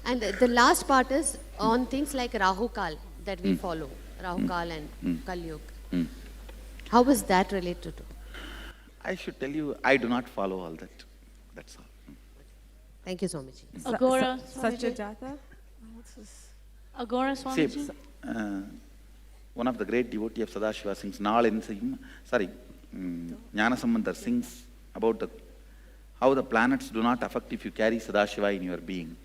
And the last part is on things like Rahu Kal that we follow, Rahu Kal and Kal Yuga. How is that related to? I should tell you, I do not follow all that. That's all. Thank you so much. Agora Satyajata? Agora See, Swamiji. one of the great devotee of Sadashiva sings, Jnanasambandar sings about how the planets do not affect if you carry Sadashiva in your being.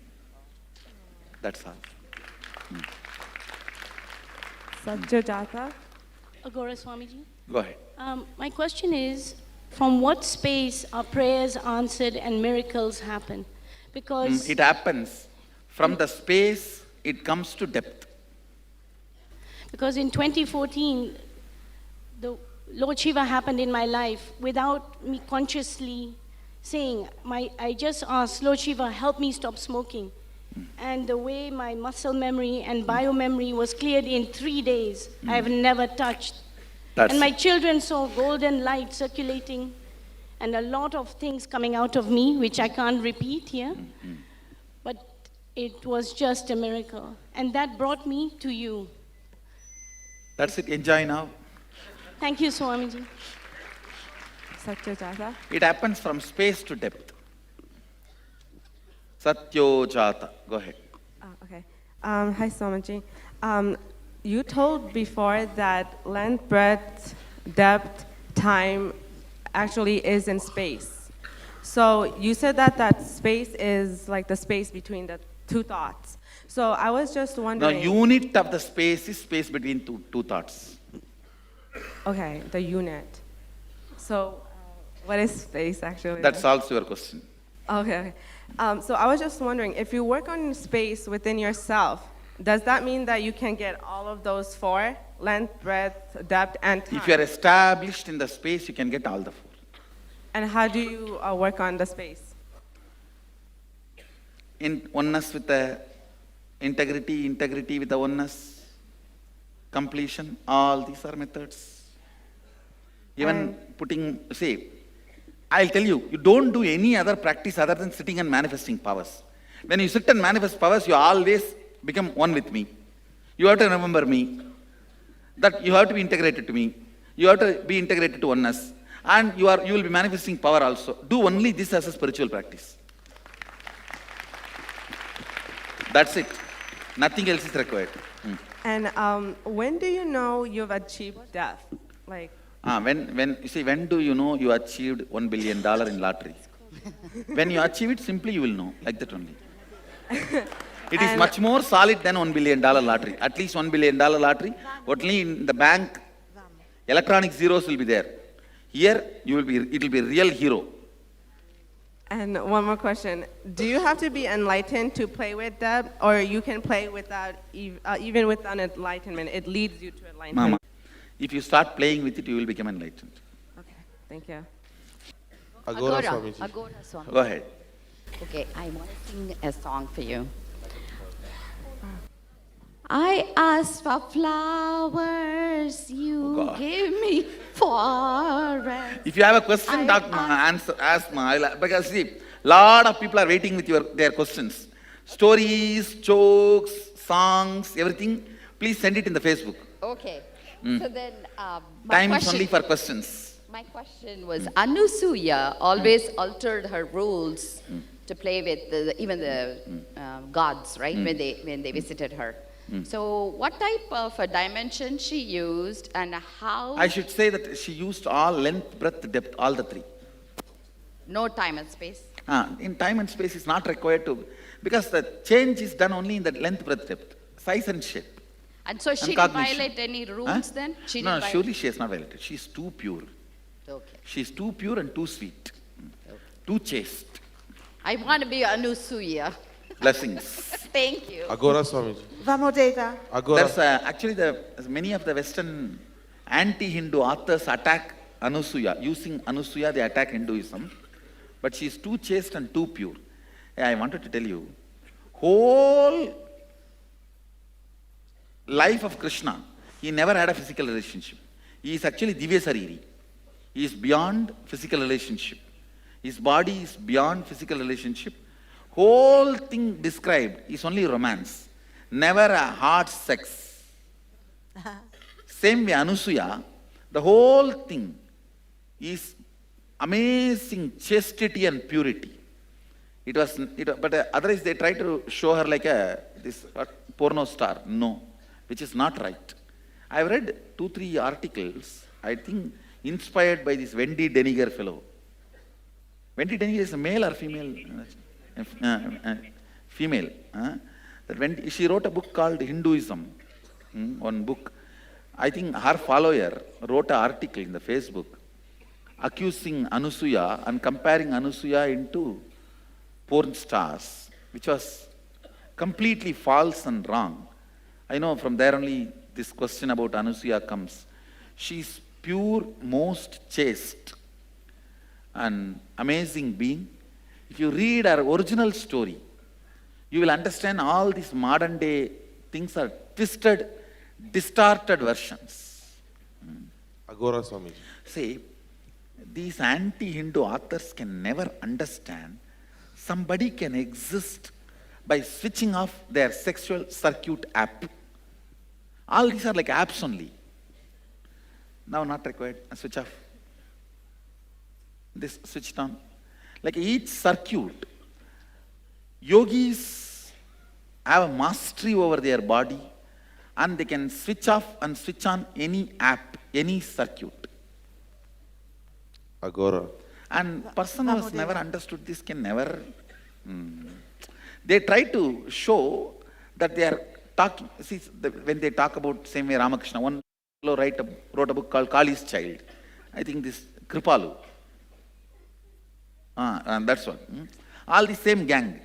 That's all. Satyajata? Agora Swamiji. Go ahead. My question is, from what space are prayers answered and miracles happen? Because It happens. From the space, it comes to depth. Because in 2014, the Lord Shiva happened in my life without me consciously saying. I just asked, Lord Shiva, help me stop smoking. And the way my muscle memory and biomemory was cleared in 3 days, I've never touched. That's And my children saw golden light circulating and a lot of things coming out of me, which I can't repeat here. But it was just a miracle. And that brought me to you. That's it. Enjoy now. Thank you, Swamiji. Satyajata? It happens from space to depth. Satyojata. Go ahead. Okay. Hi, Swamiji. You told before that length, breadth, depth, time actually is in space. So you said that space is like the space between the two thoughts. So I was just Now, wondering. unit of the space is space between two thoughts. Okay, the unit. So what is space actually? That solves your question. Okay. So I was just wondering, if you work on space within yourself, does that mean that you can get all of those four? Length, breadth, depth, and time? If you are established in the space, you can get all the four. And how do you work on the space? In oneness with the integrity, integrity with the oneness, completion, all these are methods. Even putting, see, I'll tell you, you don't do any other practice other than sitting and manifesting powers. When you sit and manifest powers, you always become one with me. You have to remember me. That you have to be integrated to me. You have to be integrated to oneness. And you will be manifesting power also. Do only this as a spiritual practice. That's it. Nothing else is required. And when do you know you've achieved death? Like, When do you know you achieved $1 billion in lottery? When you achieve it, simply you will know, like that only. It is much more solid than $1 billion lottery. At least $1 billion lottery, only in the bank, electronic zeros will be there. Here, it will be real hero. and one more question. Do you have to be enlightened to play with that? Or you can play without, even without enlightenment? It leads you to enlightenment. Mama, if you start playing with it, you will become enlightened. Okay, thank you. Agora Agora Swamiji. Swamiji. Go ahead. Okay, I want to sing a song for you. I asked for flowers, you God. gave me forest. If you have a question, ask Ma. Because see, lot of people are waiting with their questions. Stories, jokes, songs, everything. Please send it in the Facebook. Okay, so then my Time is question, only for questions. my question was, Anusuya always altered her rules to play with even the gods, right? When they visited her. So what type of a dimension she used and how? I should say that she used all length, breadth, depth, all the three. No time and space. In time and space is not required to, because the change is done only in the length, breadth, depth, size and shape. And so she And didn't cognition. violate any rules Huh? then? She No, didn't violate- surely she has not violated. She is too pure. Okay. She is too pure and too sweet. Too chaste. I want to be Anusuya. Blessings. Thank you. Agora Swamiji. Vamodeva. Agora. There's actually many of the Western anti-Hindu authors attack Anusuya. Using Anusuya, they attack Hinduism. But she is too chaste and too pure. I wanted to tell you, whole life of Krishna, he never had a physical relationship. He is actually Divya Sariri. He is beyond physical relationship. His body is beyond physical relationship. whole thing described is only romance, never a hard sex. Same way Anusuya, the whole thing is amazing chastity and purity. But otherwise they try to show her like this porno star. No, which is not right. I've read 2-3 articles, I think inspired by this Wendy Deniger fellow. Wendy Deniger is a male or female? Female. That she wrote a book called Hinduism. One book. I think her follower wrote an article in the Facebook accusing Anusuya and comparing Anusuya into porn stars, which was completely false and wrong. I know from there only this question about Anusuya comes. She's pure, most chaste and amazing being. If you read her original story, you will understand all these modern day things are twisted, distorted versions. Agora Swamiji. See, these anti-Hindu authors can never understand somebody can exist by switching off their sexual circuit app. All these are like apps only. Now not required, switch off. This switched on. Like each circuit, yogis have a mastery over their body and they can switch off and switch on any app, any circuit. Agora. And person who has never understood this can never... They try to show that they are talking... See, when they talk about same way Ramakrishna, one fellow wrote a book called Kali's Child. I think this Kripalu. And that's what. All the same gang.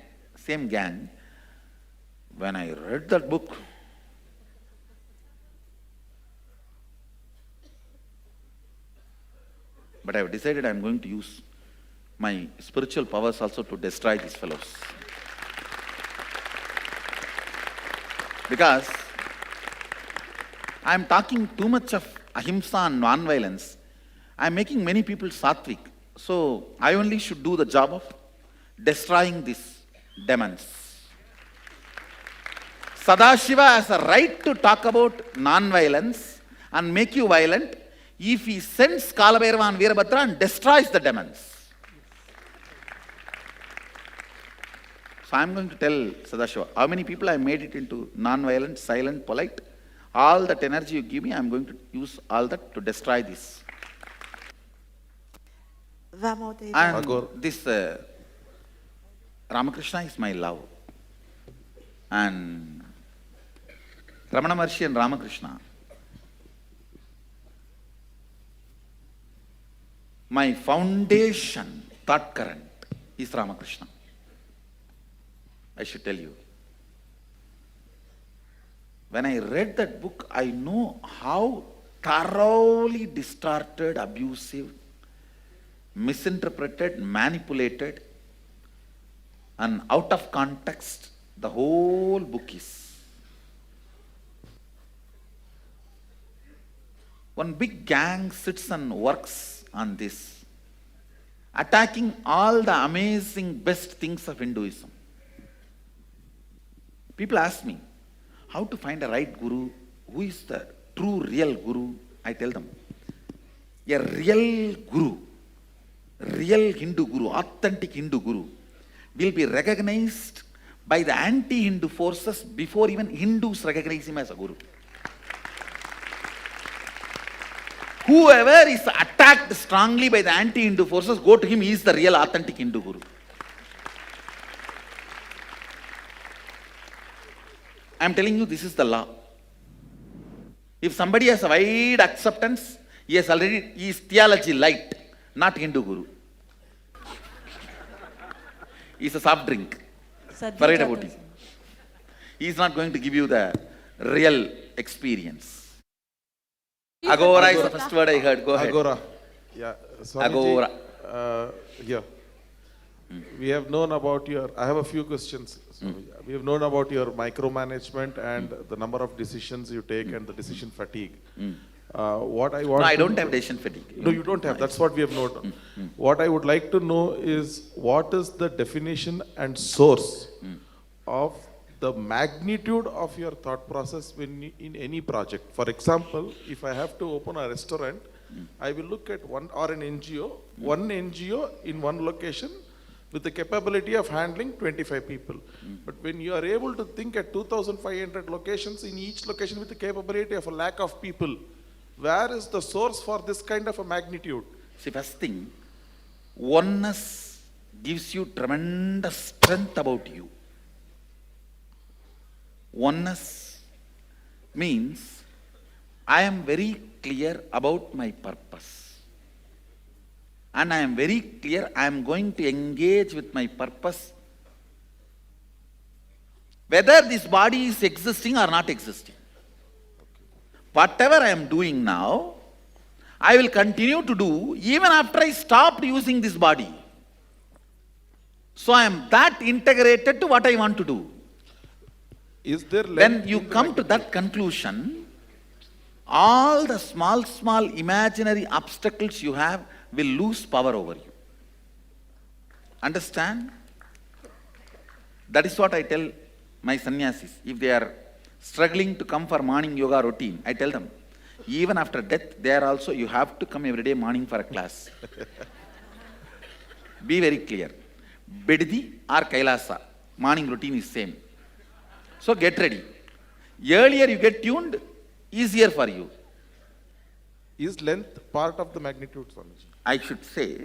When I read that book, but I have decided I am going to use my spiritual powers also to destroy these fellows. Because I am talking too much of ahimsa and non-violence. I am making many people sattvic. So I only should do the job of destroying these demons. Sadashiva has a right to talk about non-violence and make you violent if he sends Kalabhairava and Veerabhadra and destroys the demons. So I am going to tell Sadashiva, how many people I made it into non-violent, silent, polite. All that energy you give me, I am going to use all that to destroy this. And this Ramakrishna is my love. And Ramana Maharshi and Ramakrishna, my foundation thought current is Ramakrishna. I should tell you. When I read that book, I know how thoroughly distorted, abusive, misinterpreted, manipulated, and out of context the whole book is. One big gang sits and works on this, attacking all the amazing best things of Hinduism. People ask me, how to find a right guru? Who is the true, real guru? I tell them, a real guru, real Hindu guru, authentic Hindu guru, will be recognized by the anti-Hindu forces before even Hindus recognize him as a guru. Whoever is attacked strongly by the anti-Hindu forces, go to him, he is the real authentic Hindu guru. I am telling you, this is the law. If somebody has a wide acceptance, he is theology light, not Hindu guru. He is a soft drink. Forget about it. He is not going to give you the real experience. Agora is the first word I heard. Go ahead. Agora. Yeah. Swamiji, Agora. Yeah. We have known about your, I have a few questions. We have known about your micromanagement and the number of decisions you take and the decision fatigue. What I No, want I to don't have decision fatigue. No, you don't have. That's what we have noted. What I would like to know is what is the definition and source of the magnitude of your thought process when in any project. For example, if I have to open a restaurant, I will look at one or an NGO in one location with the capability of handling 25 people. But when you are able to think at 2,500 locations, in each location with the capability of a lakh of people, where is the source for this kind of a magnitude? See, first thing, oneness gives you tremendous strength about you. Oneness means I am very clear about my purpose. And I am very clear I am going to engage with my purpose whether this body is existing or not existing. Whatever I am doing now, I will continue to do even after I stopped using this body. So I am that integrated to what I want to do. Is there When you come to that conclusion, all the small imaginary obstacles you have will lose power over you. Understand? That is what I tell my sannyasis. If they are struggling to come for morning yoga routine, I tell them, even after death, there also you have to come every day morning for a class. Be very clear. Beddi or Kailasa, morning routine is same. So get ready. Earlier you get tuned, easier for you. Is length part of the magnitude, Swamiji? I should say,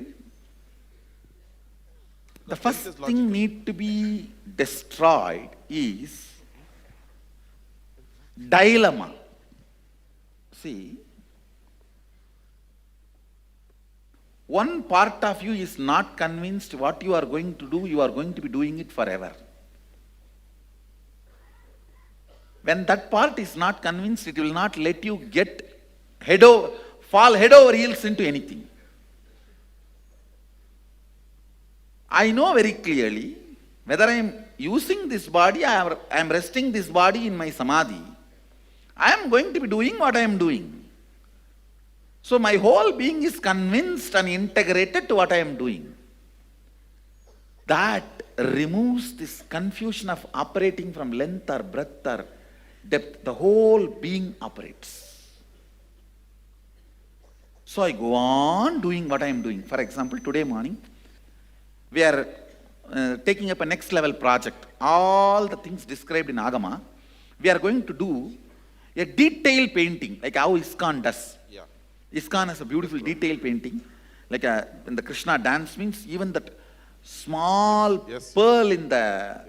the Length first is thing logical. need to be destroyed is dilemma. See, one part of you is not convinced what you are going to do, you are going to be doing it forever. When that part is not convinced, it will not let you fall head over heels into anything. I know very clearly whether I am using this body, I am resting this body in my samadhi, I am going to be doing what I am doing. So my whole being is convinced and integrated to what I am doing. That removes this confusion of operating from length or breadth or depth. The whole being operates. So I go on doing what I am doing. For example, today morning, we are taking up a next level project. All the things described in Agama, we are going to do a detailed painting, like how ISKCON does. Yeah. ISKCON has a beautiful detailed painting. Like when the Krishna dance means, even that small Yes. pearl in the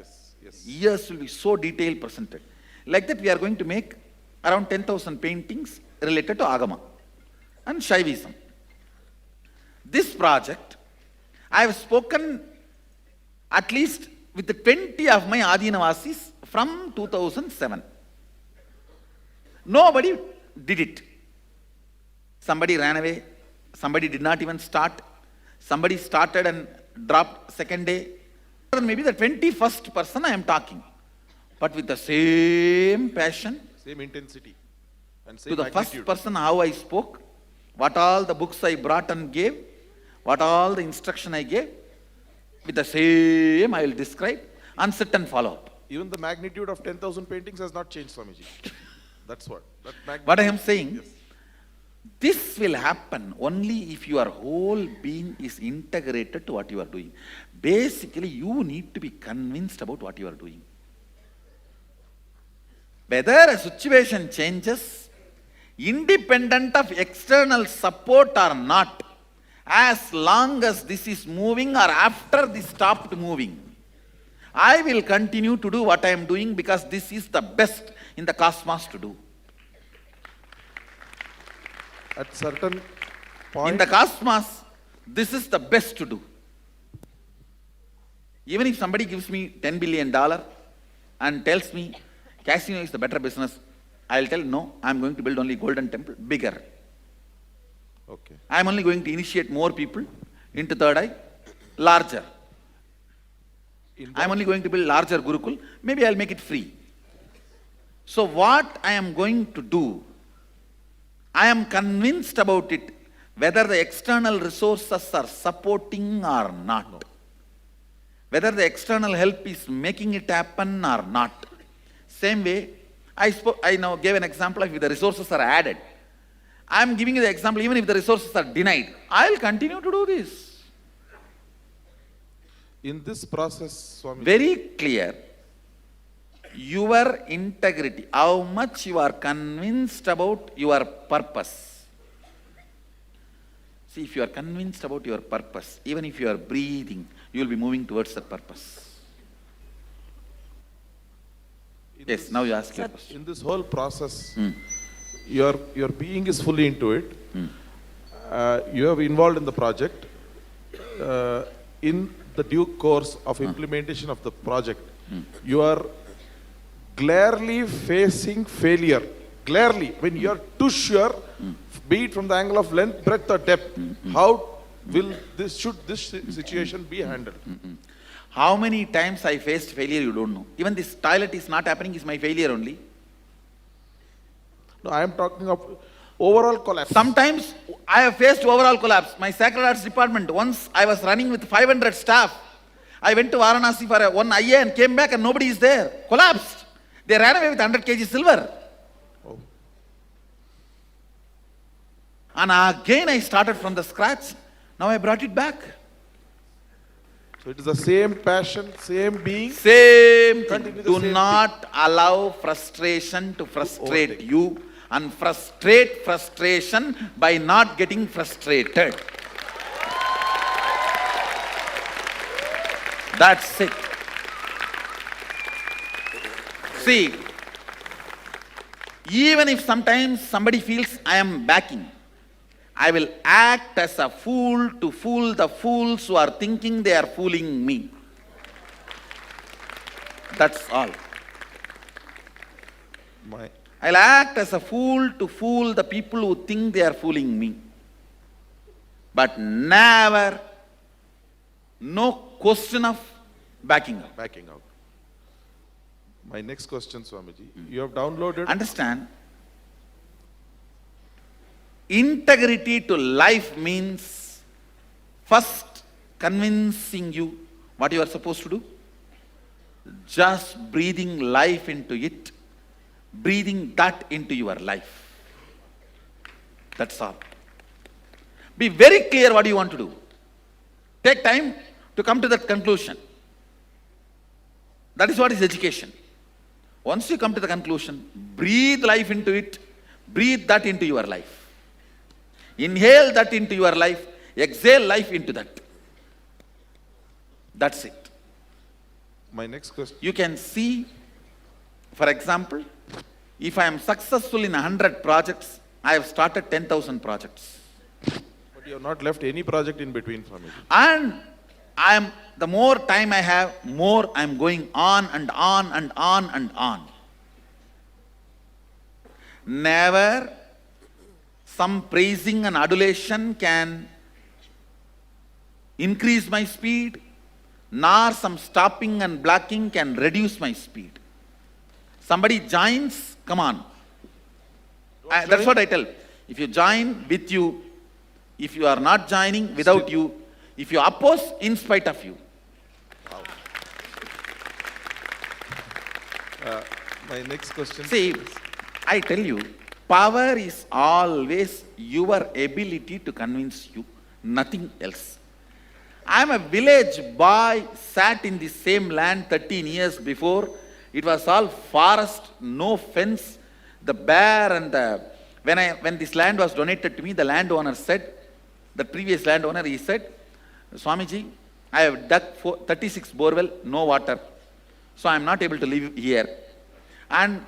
Yes. ears will be so detailed presented. Like that, we are going to make around 10,000 paintings related to Agama and Shaivism. This project, I have spoken at least with the 20 of my Adinavasis from 2007. Nobody did it. Somebody ran away. Somebody did not even start. Somebody started and dropped second day. Maybe the 21st person I am talking. But with the same passion, Same intensity and same to the magnitude. first person how I spoke, what all the books I brought and gave, what all the instruction I gave, with the same I will describe and sit and follow up. Even the magnitude of 10,000 paintings has not changed, Swamiji. That's what. That magnitude. What I am saying, Yes. this will happen only if your whole being is integrated to what you are doing. Basically, you need to be convinced about what you are doing. Whether a situation changes, independent of external support or not, as long as this is moving or after this stopped moving, I will continue to do what I am doing because this is the best in the cosmos to do. At certain In point, the cosmos, this is the best to do. Even if somebody gives me $10 billion and tells me casino is the better business, I'll tell no, I'm going to build only Golden Temple, bigger. okay. I'm only going to initiate more people into third eye, larger. I'm only going to build larger Gurukul, maybe I'll make it free. So what I am going to do I am convinced about it, whether the external resources are supporting or not. Whether the external help is making it happen or not. Same way, I now gave an example of if the resources are added. I am giving you the example, even if the resources are denied, I will continue to do this. In this process, Swami, Very clear. Your integrity, how much you are convinced about your purpose. See, if you are convinced about your purpose, even if you are breathing, you will be moving towards that purpose. in Yes, this- now you ask your question. in this whole process, your being is fully into it. You have involved in the project. In the due course of implementation of the project, you are clearly facing failure. Clearly, when you are too sure, be it from the angle of length, breadth, or depth, how should this situation be handled? How many times I faced failure, you don't know. Even this toilet is not happening, is my failure only. No, I am talking of overall collapse. Sometimes I have faced overall collapse. My Sacred Arts department, once I was running with 500 staff. I went to Varanasi for one IA and came back and nobody is there. Collapsed. They ran away with 100 kg silver. Oh. And again I started from the scratch. Now I brought it back. So it is the same passion, same being. Same thing. Continue the Do same not allow frustration to frustrate overtake. you and frustrate frustration by not getting frustrated. That's it. See, even if sometimes somebody feels I am backing, I will act as a fool to fool the fools who are thinking they are fooling me. That's all. I'll act as a fool to fool the people who think they are fooling me. But never, no question of backing up. Backing out. My next question, Swamiji. You have downloaded. Understand? Integrity to life means first convincing you what you are supposed to do. Just breathing life into it, breathing that into your life. That's all. Be very clear what you want to do. Take time to come to that conclusion. That is what is education. Once you come to the conclusion, breathe life into it, breathe that into your life. Inhale that into your life, exhale life into that. That's it. My next question. You can see, for example, if I am successful in 100 projects, I have started 10,000 projects. But you have not left any project in between, Swamiji. And the more time I have, more I am going on and on and on and on. Never some praising and adulation can increase my speed, nor some stopping and blocking can reduce my speed. Somebody joins, come on. That's what I tell. If you join, with you. If you are not joining, without you. If you oppose, in spite of you. My next question. See, I tell you, power is always your ability to convince you, nothing else. I am a village boy, sat in the same land 13 years before. It was all forest, no fence. The bear and the... When this land was donated to me, the landowner said, the previous landowner, he said, Swamiji, I have dug 36 borewell, no water. So I am not able to live here. And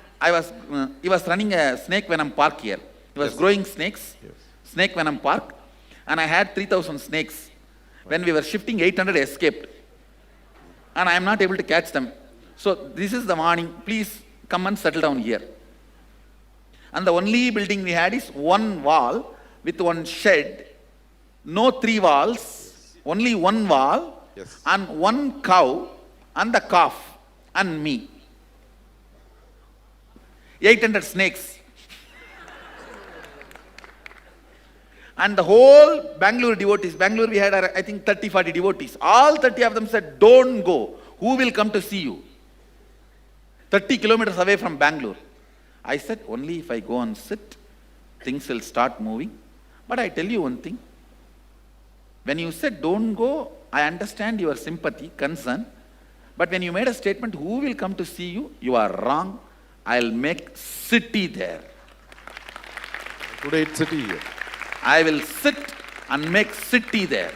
he was running a snake venom park here. He was growing snakes, snake venom park. And I had 3,000 snakes. When we were shifting, 800 escaped. And I am not able to catch them. So this is the morning, please come and settle down here. And the only building we had is one wall with one shed, no 3 walls, only one wall, Yes. and one cow, and the calf, and me. 800 snakes. And the whole Bangalore devotees, Bangalore we had, I think, 30, 40 devotees. All 30 of them said, don't go. Who will come to see you? 30 kilometers away from Bangalore. I said, only if I go and sit, things will start moving. But I tell you one thing. When you said don't go, I understand your sympathy, concern. But when you made a statement, who will come to see you? You are wrong. I'll make city there. Today it's city here. I will sit and make city there.